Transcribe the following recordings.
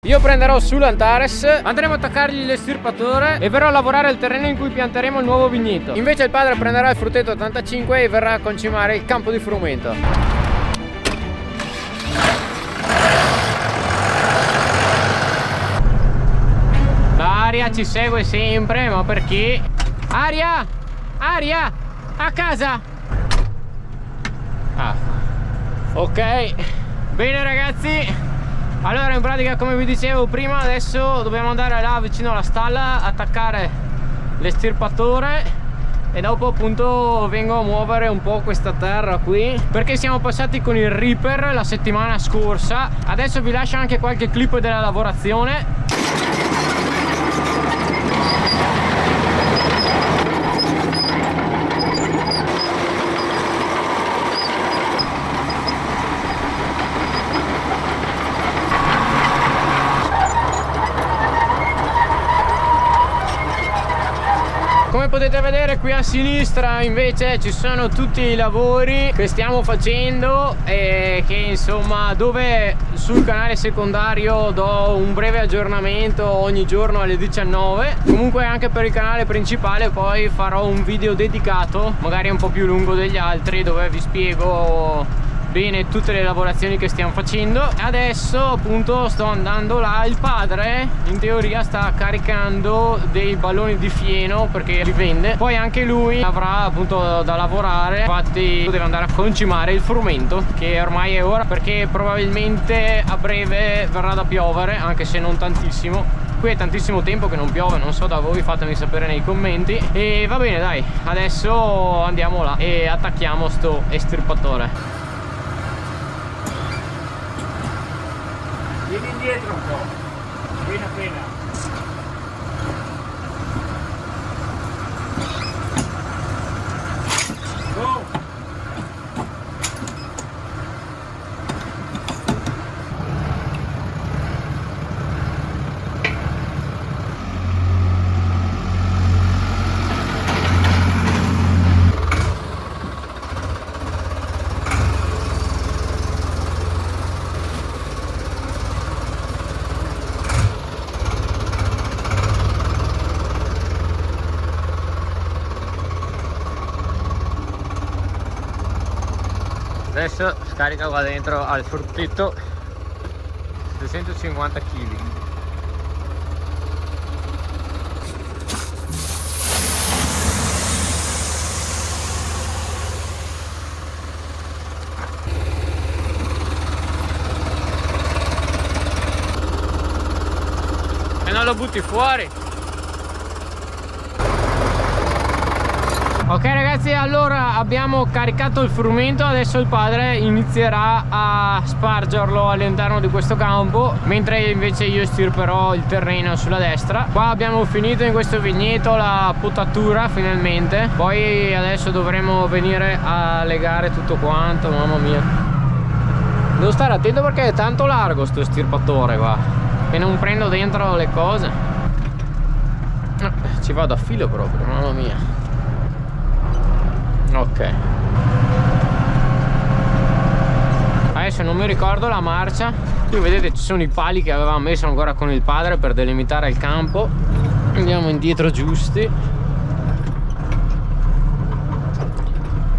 Io prenderò sull'Antares, andremo a attaccargli l'estirpatore e verrò a lavorare il terreno in cui pianteremo il nuovo vigneto. Invece il padre prenderà il frutteto 85 e verrà a concimare il campo di frumento. Aria ci segue sempre, ma perché? Aria! Aria! A casa! Ah, ok. Bene ragazzi, allora in pratica, come vi dicevo prima, adesso dobbiamo andare là vicino alla stalla, attaccare l'estirpatore e dopo appunto vengo a muovere un po' questa terra qui, perché siamo passati con il Reaper la settimana scorsa. Adesso vi lascio anche qualche clip della lavorazione. Come potete vedere qui a sinistra invece ci sono tutti i lavori che stiamo facendo e che insomma, dove sul canale secondario do un breve aggiornamento ogni giorno alle 19. Comunque anche per il canale principale poi farò un video dedicato, magari un po' più lungo degli altri, dove vi spiego bene tutte le lavorazioni che stiamo facendo. Adesso appunto sto andando là, il padre in teoria sta caricando dei balloni di fieno perché li vende, poi anche lui avrà appunto da lavorare, infatti deve andare a concimare il frumento, che ormai è ora, perché probabilmente a breve verrà da piovere, anche se non tantissimo. Qui è tantissimo tempo che non piove, non so da voi, fatemi sapere nei commenti. E va bene dai, adesso andiamo là e attacchiamo sto estirpatore. Vieni indietro un po', appena appena. Go! Adesso scarica qua dentro al fruttetto 250 kg. E non lo butti fuori. Ok ragazzi, allora abbiamo caricato il frumento, adesso il padre inizierà a spargerlo all'interno di questo campo, mentre invece io stirperò il terreno sulla destra. Qua abbiamo finito in questo vigneto la potatura finalmente, poi adesso dovremo venire a legare tutto quanto. Mamma mia, devo stare attento perché è tanto largo sto stirpatore qua e non prendo dentro le cose. Ci vado a filo proprio, mamma mia. Ok, adesso non mi ricordo la marcia. Qui vedete ci sono i pali che avevamo messo ancora con il padre per delimitare il campo. Andiamo indietro giusti.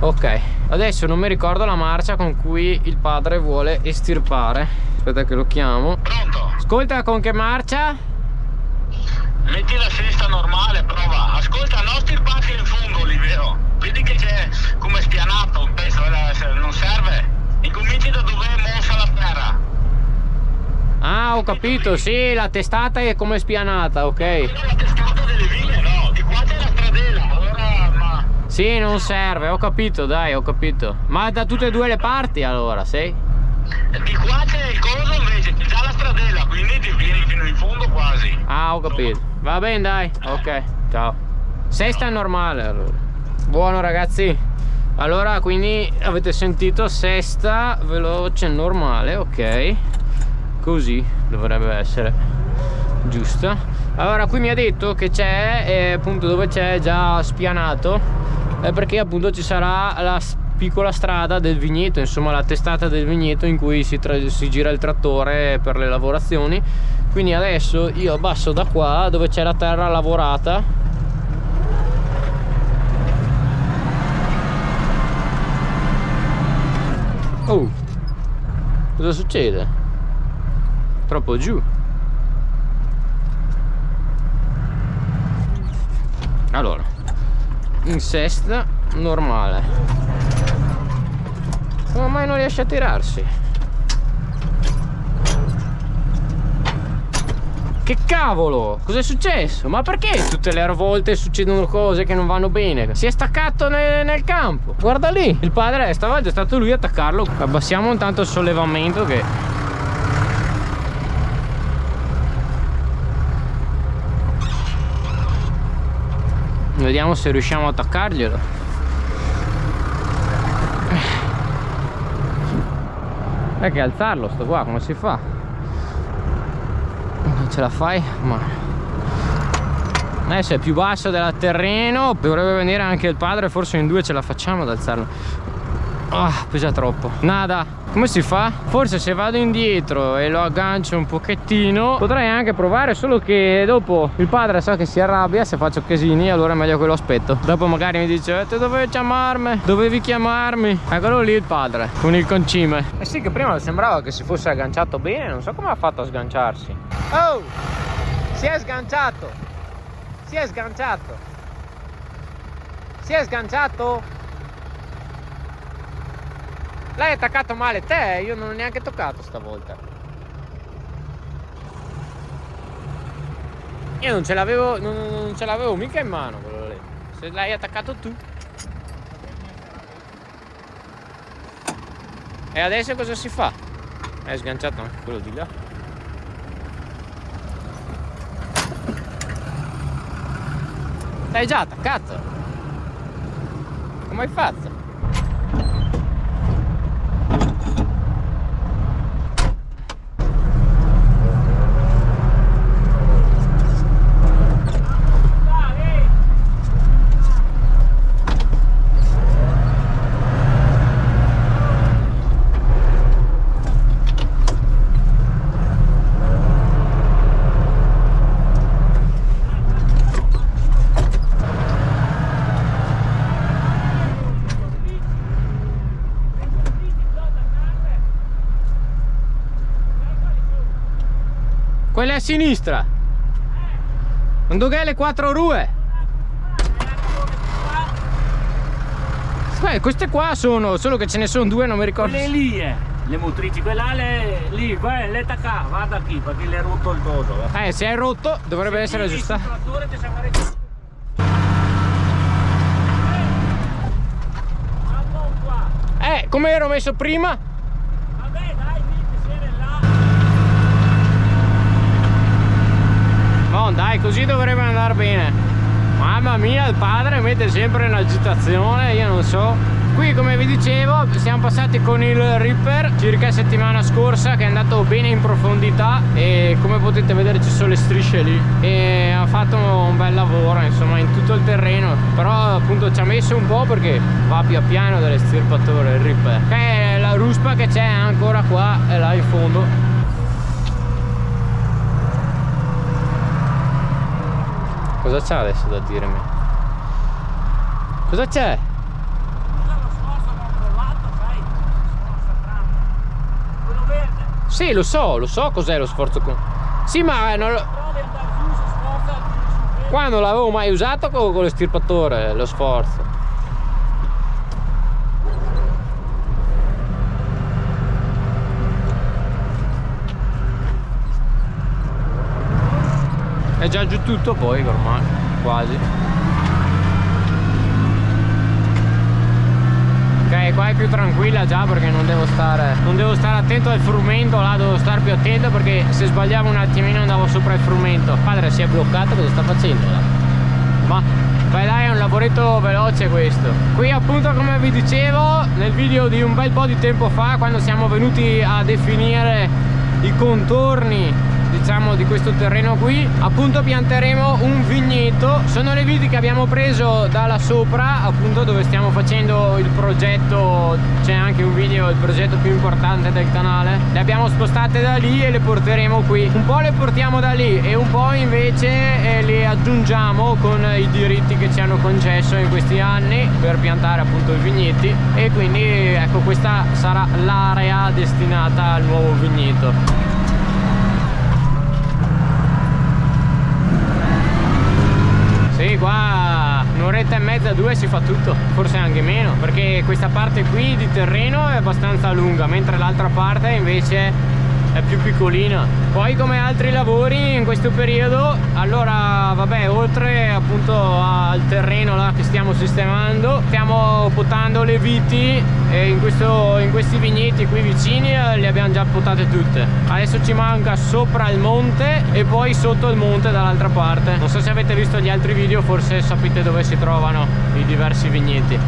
Ok, adesso non mi ricordo la marcia con cui il padre vuole estirpare. Aspetta che lo chiamo. Pronto? Ascolta, con che marcia? Metti la sesta normale, prova. Ascolta, non stirparsi in fondo lì, vero? Vedi che c'è come spianato un pezzo, non serve. Incominci da dove è mossa la terra. Ah, ho capito, sì, la testata è come spianata, ok. La testata delle ville, no, di qua c'è la stradella, allora ma... Sì, non serve, ho capito, dai, ho capito. Ma da tutte e due le parti allora, sei? Di qua c'è il coso invece, c'è già la stradella, quindi ti vieni fino in fondo quasi. Ah, ho capito. Va bene, dai, ok, ciao. Sesta è normale allora. Buono ragazzi, allora quindi avete sentito, sesta veloce normale, ok, così dovrebbe essere giusto. Allora qui mi ha detto che c'è appunto dove c'è già spianato, perché appunto ci sarà la piccola strada del vigneto, insomma la testata del vigneto in cui si gira il trattore per le lavorazioni. Quindi adesso io abbasso da qua dove c'è la terra lavorata. Oh, cosa succede? Troppo giù. Allora, in sesta normale. Come mai non riesce a tirarsi? Che cavolo? Cos'è successo? Ma perché tutte le volte succedono cose che non vanno bene? Si è staccato nel campo. Guarda lì, il padre stava già stato lui a attaccarlo. Abbassiamo intanto il sollevamento che... Vediamo se riusciamo a attaccarglielo. Che alzarlo sto qua, come si fa? Non ce la fai? Ma adesso è più basso del terreno, dovrebbe venire anche il padre, forse in due ce la facciamo ad alzarlo. Pesa troppo. Nada. Come si fa? Forse se vado indietro e lo aggancio un pochettino potrei anche provare, solo che dopo il padre so che si arrabbia se faccio casini, allora è meglio che lo aspetto. Dopo magari mi dice: tu dovevi chiamarmi. Eccolo lì il padre con il concime. Eh sì, che prima sembrava che si fosse agganciato bene, non so come ha fatto a sganciarsi. Oh! Si è sganciato! Si è sganciato! Si è sganciato! L'hai attaccato male te, io non ho neanche toccato stavolta. Io non ce l'avevo mica in mano quello lì. Se l'hai attaccato tu. E adesso cosa si fa? È sganciato anche quello di là. L'hai già attaccato. Come hai fatto? Quella è a sinistra. Dov'è le 4 rue? Queste qua sono, solo che ce ne sono due, non mi ricordo. Quelle lì le motrici, quella lì, le tacca, guarda qui, perché le è rotto il todo. Se è rotto dovrebbe essere aggiustato. Come ero messo prima? Vabbè, dai, siete là. No, dai, così dovrebbe andare bene. Mamma mia, il padre mette sempre in agitazione, io non so. Qui, come vi dicevo, siamo passati con il Ripper circa settimana scorsa, che è andato bene in profondità e come potete vedere ci sono le strisce lì e ha fatto un bel lavoro, insomma, in tutto il terreno. Però appunto ci ha messo un po' perché va più a piano dell'estirpatore il Ripper, che è la ruspa che c'è ancora qua e là in fondo. Cosa c'è adesso da dirmi? Cosa c'è? Sì, lo so cos'è lo sforzo con... Sì, ma non lo... Qua non l'avevo mai usato con l'estirpatore, lo sforzo. È già giù tutto poi ormai, quasi. Ok, qua è più tranquilla già perché non devo stare attento al frumento, là devo stare più attento perché se sbagliavo un attimino andavo sopra il frumento. Il padre si è bloccato, cosa sta facendo là? Ma beh, dai, è un lavoretto veloce questo. Qui appunto, come vi dicevo nel video di un bel po' di tempo fa, quando siamo venuti a definire i contorni, diciamo, approfittiamo di questo terreno qui, appunto pianteremo un vigneto. Sono le viti che abbiamo preso da là sopra, appunto dove stiamo facendo il progetto, c'è anche un video, il progetto più importante del canale. Le abbiamo spostate da lì e le porteremo qui. Un po' le portiamo da lì e un po' invece le aggiungiamo con i diritti che ci hanno concesso in questi anni per piantare appunto i vigneti, e quindi ecco, questa sarà l'area destinata al nuovo vigneto. Sì, qua un'oretta e mezza, 2 si fa tutto, forse anche meno, perché questa parte qui di terreno è abbastanza lunga, mentre l'altra parte invece è più piccolina. Poi come altri lavori in questo periodo, allora vabbè, oltre appunto al terreno là che stiamo sistemando, stiamo potando le viti, e in questi vigneti qui vicini le abbiamo già potate tutte. Adesso ci manca sopra il monte e poi sotto il monte dall'altra parte. Non so se avete visto gli altri video, forse sapete dove si trovano i diversi vigneti.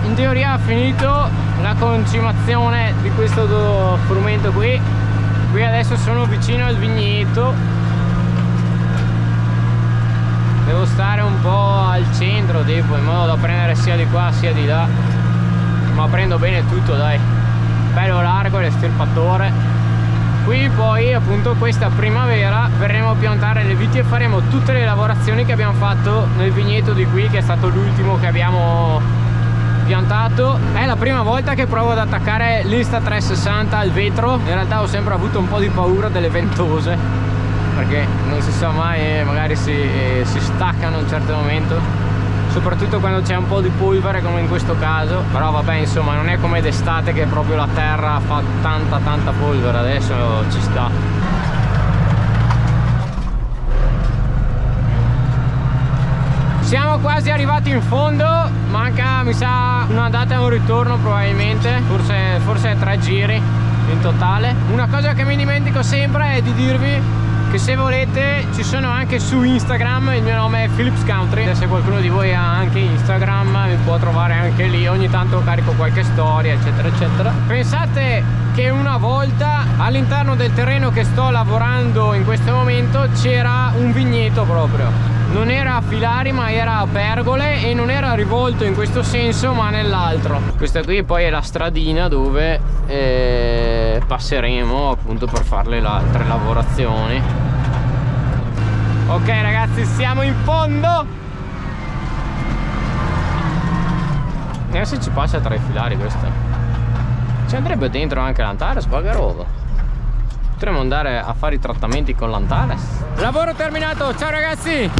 In teoria ha finito la concimazione di questo frumento qui adesso sono vicino al vigneto, devo stare un po' al centro tipo, in modo da prendere sia di qua sia di là, ma prendo bene tutto, dai, bello largo l'estirpatore. Qui poi appunto questa primavera verremo a piantare le viti e faremo tutte le lavorazioni che abbiamo fatto nel vigneto di qui, che è stato l'ultimo che abbiamo piantato. È la prima volta che provo ad attaccare l'Insta360 al vetro. In realtà ho sempre avuto un po' di paura delle ventose, perché non si sa mai, magari si staccano a un certo momento, soprattutto quando c'è un po' di polvere come in questo caso. Però vabbè, insomma, non è come d'estate che proprio la terra fa tanta polvere, adesso ci sta. Siamo quasi arrivati in fondo, manca mi sa un'andata e un ritorno probabilmente, forse 3 giri in totale. Una cosa che mi dimentico sempre è di dirvi che se volete ci sono anche su Instagram, il mio nome è Philips Country, se qualcuno di voi ha anche Instagram mi può trovare anche lì, ogni tanto carico qualche storia eccetera eccetera. Pensate che una volta all'interno del terreno che sto lavorando in questo momento c'era un vigneto proprio. Non era a filari ma era a pergole, e non era rivolto in questo senso ma nell'altro. Questa qui poi è la stradina dove passeremo appunto per fare le altre lavorazioni. Ok ragazzi, siamo in fondo. E se ci passa tra i filari questa, ci andrebbe dentro anche l'Antares, bagarovo. Potremmo andare a fare i trattamenti con l'Antares. Lavoro terminato, ciao ragazzi.